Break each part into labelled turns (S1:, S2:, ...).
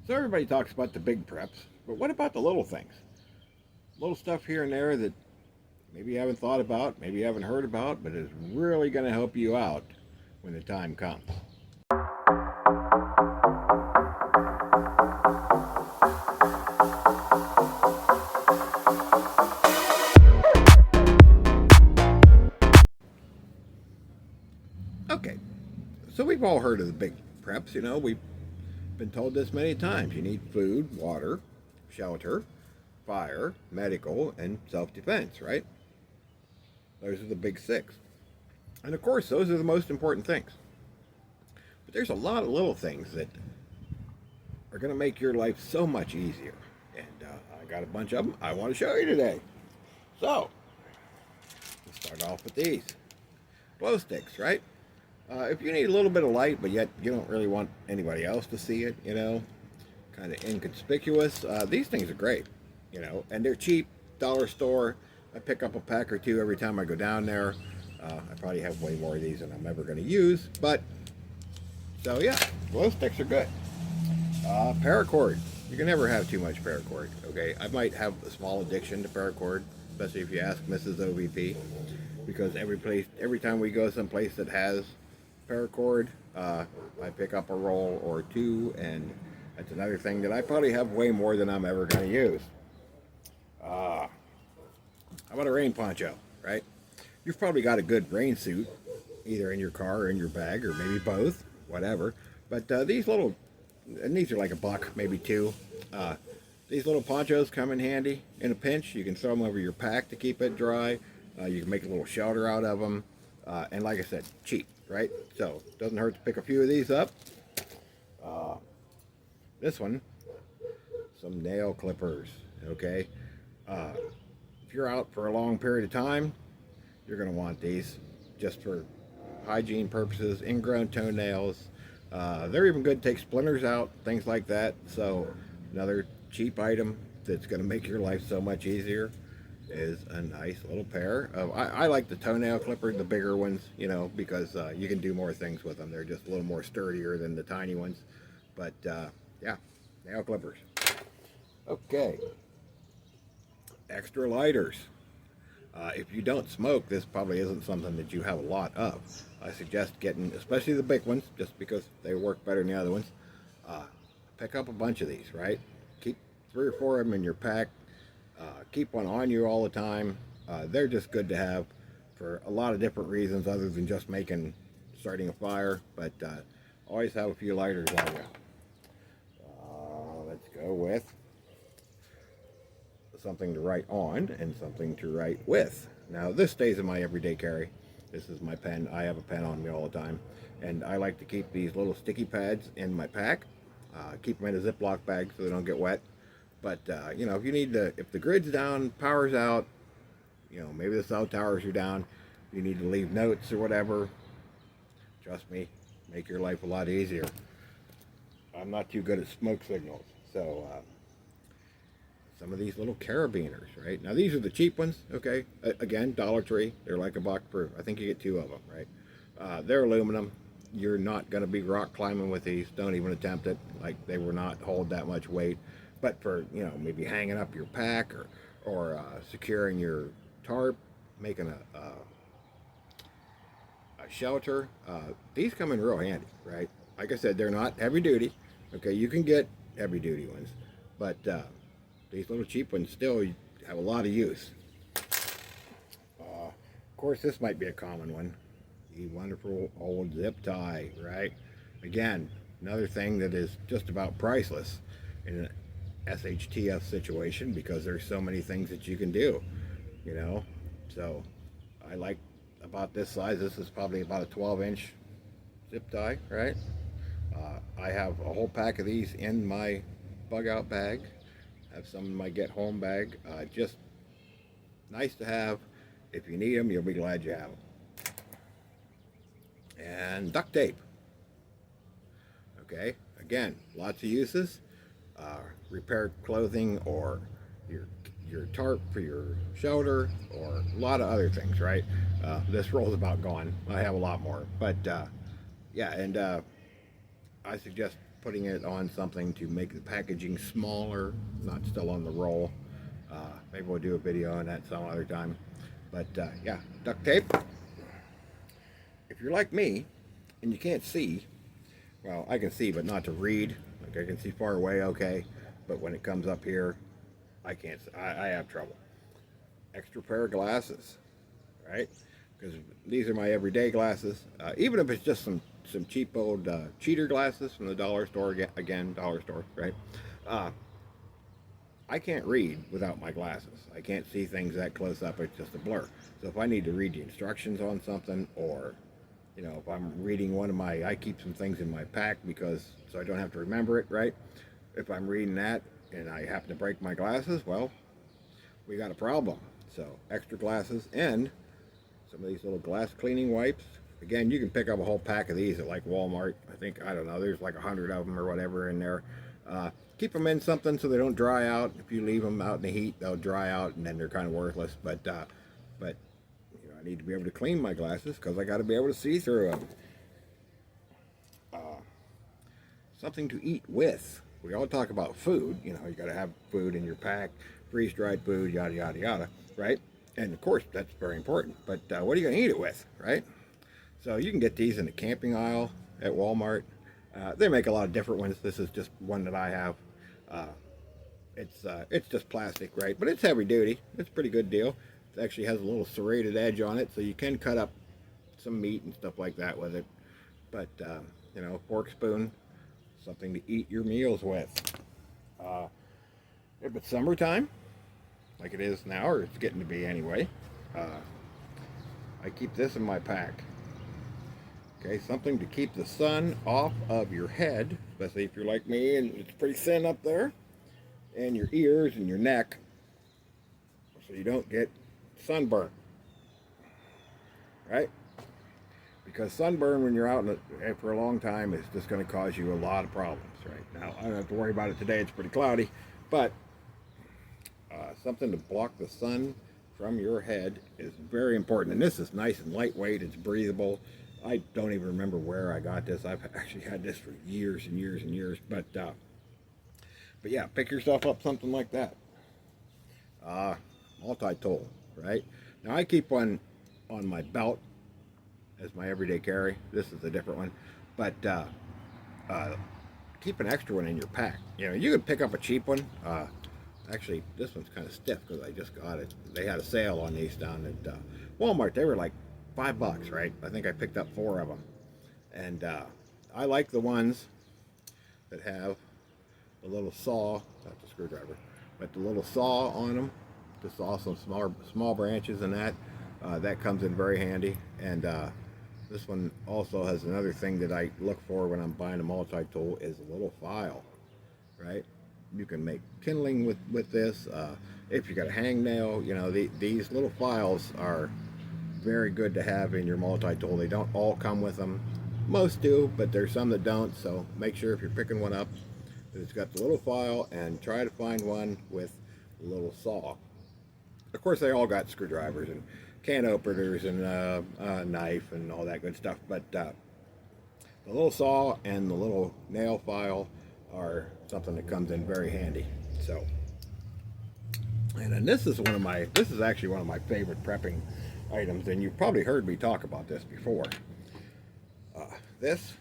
S1: So everybody talks about the big preps, but what about the little things? Little stuff here and there that maybe you haven't thought about, maybe you haven't heard about, but is really going to help you out when the time comes. Okay, so we've all heard of the big preps, we've been told this many times. You need food, water, shelter, fire, medical, and self defense, right? Those are the big six. And of course, those are the most important things. But there's a lot of little things that are going to make your life so much easier. And I got a bunch of them I want to show you today. So, let's start off with these glow sticks, right? If you need a little bit of light, but yet you don't really want anybody else to see it, kind of inconspicuous, these things are great, and they're cheap, dollar store. I pick up a pack or two every time I go down there. I probably have way more of these than I'm ever going to use, but so yeah, glow sticks are good. Paracord. You can never have too much paracord, okay? I might have a small addiction to paracord, especially if you ask Mrs. OVP, because every time we go someplace that has paracord, I pick up a roll or two, and that's another thing that I probably have way more than I'm ever going to use. How about a rain poncho, right? You've probably got a good rain suit, either in your car or in your bag, or maybe both, whatever. But these little, and these are like $1, maybe $2. These little ponchos come in handy in a pinch. You can throw them over your pack to keep it dry. You can make a little shelter out of them. And like I said, cheap, right? So it doesn't hurt to pick a few of these up. This one, some nail clippers, okay? If you're out for a long period of time, you're going to want these just for hygiene purposes, ingrown toenails. They're even good to take splinters out, things like that. So another cheap item that's going to make your life so much easier is a nice little pair of, I like the toenail clippers, the bigger ones, because you can do more things with them. They're just a little more sturdier than the tiny ones. But yeah, nail clippers. Okay. Extra lighters. If you don't smoke, this probably isn't something that you have a lot of. I suggest getting, especially the big ones, just because they work better than the other ones. Pick up a bunch of these, right? Keep 3 or 4 of them in your pack. Keep one on you all the time. They're just good to have for a lot of different reasons other than just starting a fire. But always have a few lighters on you. Let's go with something to write on and something to write with. Now this stays in my everyday carry. This is my pen. I have a pen on me all the time, and I like to keep these little sticky pads in my pack. Keep them in a Ziploc bag so they don't get wet. But if you need to, if the grid's down, power's out, maybe the cell towers are down, you need to leave notes or whatever, trust me, make your life a lot easier. I'm not too good at smoke signals, so some of these little carabiners, right? Now these are the cheap ones, okay? Again, Dollar Tree. They're like $1 per. I think you get 2 of them, right? They're aluminum. You're not going to be rock climbing with these. Don't even attempt it. Like, they will not hold that much weight. But for, maybe hanging up your pack or securing your tarp, making a shelter, these come in real handy, right? Like I said, they're not heavy duty. Okay, you can get heavy duty ones, but these little cheap ones still have a lot of use. Of course, this might be a common one. The wonderful old zip tie, right? Again, another thing that is just about priceless in an SHTF situation, because there's so many things that you can do, So I like about this size. This is probably about a 12-inch zip tie, right? I have a whole pack of these in my bug out bag. I have some in my get home bag. Just nice to have. If you need them, you'll be glad you have them. And duct tape. Okay, again, lots of uses. Repair clothing, or your tarp for your shelter, or a lot of other things, right? This roll's about gone. I have a lot more, but yeah, and I suggest putting it on something to make the packaging smaller, not still on the roll. Maybe we'll do a video on that some other time. But yeah, duct tape. If you're like me and you can't see, well, I can see, but not to read. Like I can see far away, okay, but when it comes up here, I can't. I have trouble. Extra pair of glasses, right? Because these are my everyday glasses. Even if it's just some cheap old cheater glasses from the dollar store, again, dollar store, right? I can't read without my glasses. I can't see things that close up. It's just a blur. So if I need to read the instructions on something, or you know, if I'm reading one of my, I keep some things in my pack because so I don't have to remember it, right? If I'm reading that and I happen to break my glasses, well, we got a problem. So extra glasses and some of these little glass cleaning wipes. Again, you can pick up a whole pack of these at like Walmart. I think, I don't know, there's like 100 of them or whatever in there. Keep them in something so they don't dry out. If you leave them out in the heat, they'll dry out and then they're kind of worthless. But you know, I need to be able to clean my glasses because I got to be able to see through them. Something to eat with. We all talk about food. You know, you got to have food in your pack, freeze-dried food, yada yada yada, right? And of course, that's very important. But what are you going to eat it with, right? So you can get these in the camping aisle at Walmart. They make a lot of different ones. This is just one that I have. It's just plastic, right? But it's heavy duty. It's a pretty good deal. It actually has a little serrated edge on it, so you can cut up some meat and stuff like that with it. But you know, fork, spoon, something to eat your meals with. If it's summertime, like it is now, or it's getting to be anyway, I keep this in my pack. Okay, something to keep the sun off of your head, especially if you're like me and it's pretty thin up there, and your ears and your neck, so you don't get sunburn, right? Because sunburn when you're out for a long time is just going to cause you a lot of problems, right? Now, I don't have to worry about it today. It's pretty cloudy, but something to block the sun from your head is very important. And this is nice and lightweight. It's breathable. I don't even remember where I got this. I've actually had this for years and years and years. But yeah, pick yourself up something like that. Multi-tool, right? Now I keep one on my belt as my everyday carry. This is a different one. But keep an extra one in your pack. You know, you can pick up a cheap one. Actually, this one's kind of stiff because I just got it. They had a sale on these down at Walmart. They were like $5, right? I think I picked up 4 of them. And I like the ones that have the little saw, not the screwdriver, but the little saw on them to saw some small branches and that. That comes in very handy. And this one also has another thing that I look for when I'm buying a multi-tool is a little file, right? You can make kindling with this. If you got a hangnail, you know, these little files are very good to have in your multi-tool. They don't all come with them. Most do, but there's some that don't, so make sure if you're picking one up that it's got the little file, and try to find one with a little saw. Of course, they all got screwdrivers and can openers and a knife and all that good stuff, but the little saw and the little nail file are something that comes in very handy. So, and then this is actually one of my favorite prepping items, and you've probably heard me talk about this before. This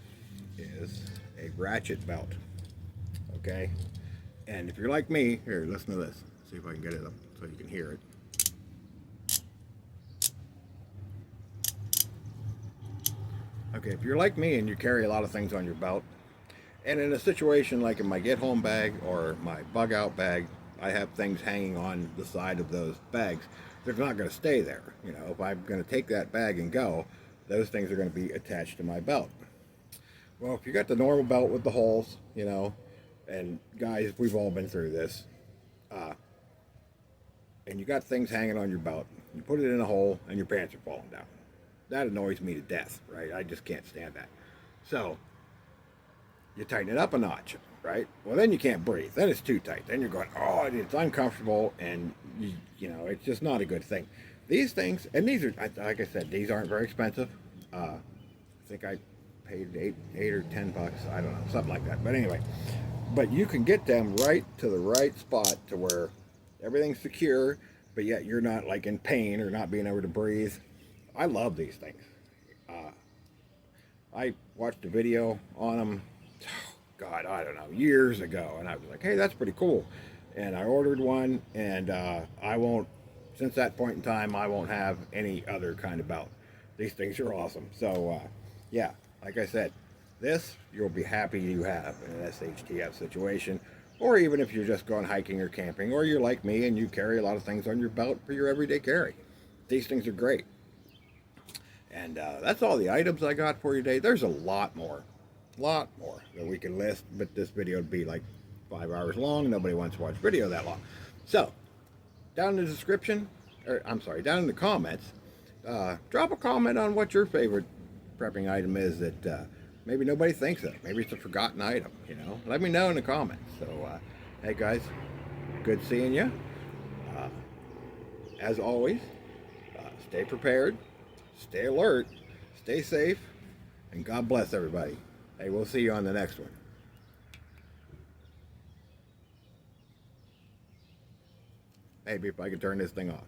S1: is a ratchet belt, okay? And if you're like me, here, listen to this. See if I can get it up so you can hear it. Okay, if you're like me and you carry a lot of things on your belt, and in a situation like in my get home bag or my bug out bag, I have things hanging on the side of those bags. They're not going to stay there. You know, if I'm going to take that bag and go, those things are going to be attached to my belt. Well, if you got the normal belt with the holes, you know, and guys, we've all been through this, and you got things hanging on your belt, you put it in a hole and your pants are falling down. That annoys me to death, right? I just can't stand that. So you tighten it up a notch, right? Well, then you can't breathe. Then it's too tight. Then you're going, oh, it's uncomfortable, and you know, it's just not a good thing. These things, and these are, like I said, these aren't very expensive. I think I paid eight or $10. I don't know, something like that. But anyway, but you can get them right to the right spot to where everything's secure, but yet you're not like in pain or not being able to breathe. I love these things. I watched a video on them, God, I don't know, years ago, and I was like, hey, that's pretty cool. And I ordered one, and I won't, since that point in time, I won't have any other kind of belt. These things are awesome. So, yeah, like I said, this you'll be happy you have in an SHTF situation, or even if you're just going hiking or camping, or you're like me and you carry a lot of things on your belt for your everyday carry. These things are great. And that's all the items I got for you today. There's a lot more that we can list, but this video would be like 5 hours long. Nobody wants to watch video that long. So, down in the description, or I'm sorry, down in the comments, drop a comment on what your favorite prepping item is that maybe nobody thinks of. Maybe it's a forgotten item, you know. Let me know in the comments. So, hey guys, good seeing you. As always, stay prepared, stay alert, stay safe, and God bless everybody. Hey, we'll see you on the next one. Maybe if I could turn this thing off.